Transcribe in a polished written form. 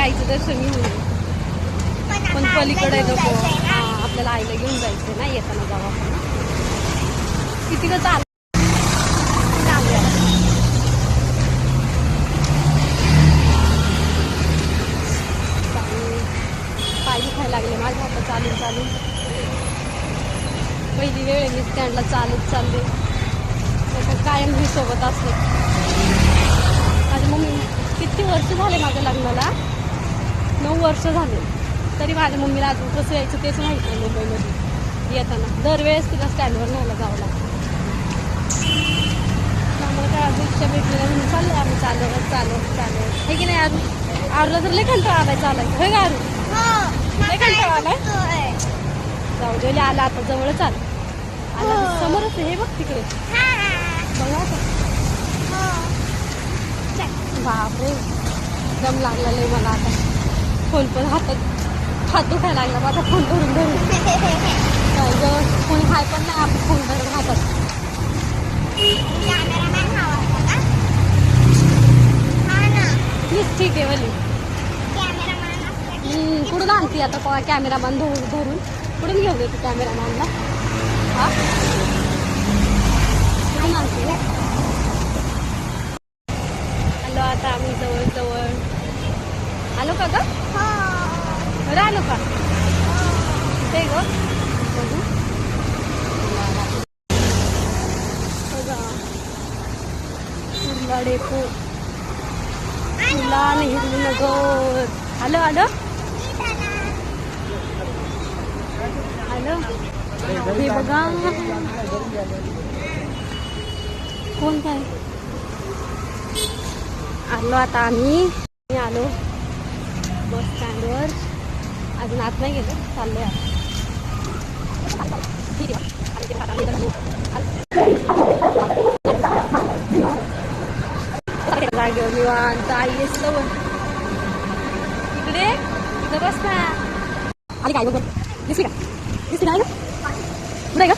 आईचं दर्शन घेऊन येऊ. पण पलीकडे नको. आपल्याला आईला घेऊन जायचं ना, येताना जाऊ आपण. किती का चाल पाय दुखायला लागले माझ्या आता चालून चालून. पहिली वेळ मी स्टँडला चालत चालले. कायम मी सोबत असते. माझी मम्मी किती वर्ष झाले माझ्या लग्नाला, 9 वर्ष झाले, तरी माझ्या मम्मीला अजून कसं यायचं तेच माहीत नाही. मुंबईमध्ये येताना दरवेळेस तिला स्टँडवर न्यायला जावं लागतं. त्यामुळे काय अजून इच्छा भेटली नाही म्हणून चाललं आम्ही चालत हे की नाही. आरूला तर लय कंटाळा आलाय चालायचं. हे का आरू लय कंटाळा आलाय. जाऊ दे, आला आता जवळच आला. आला समोरच हे बघ तिकडे. बघा बापरे, दम लागला लय मला आता. फोन पण हात दुखायला लागला माझा फोन धरून धरून. जवळ कोणी हाय पण नाही, आपण फोन धरून हातात. मीच ठीक आहे वली. कुठून आणते आता कॅमेरामॅन धरून कुठून घेऊन येते कॅमेरामॅनला. हा कुठून आणते. आलो आता आम्ही जवळ आलो का ग. बरं आलो का ते ग. बघू डेपो तुला नेहरू नगर. आलो आलो हे बघा कोण काय. आलो आता आम्ही आलो बस स्टँडवर. अजून आत नाही गेलो, चाललोय जागेवर निवांत. आई येतो इकडे, इथं बस ना. आली काय दिसली का, दिसली नाही का.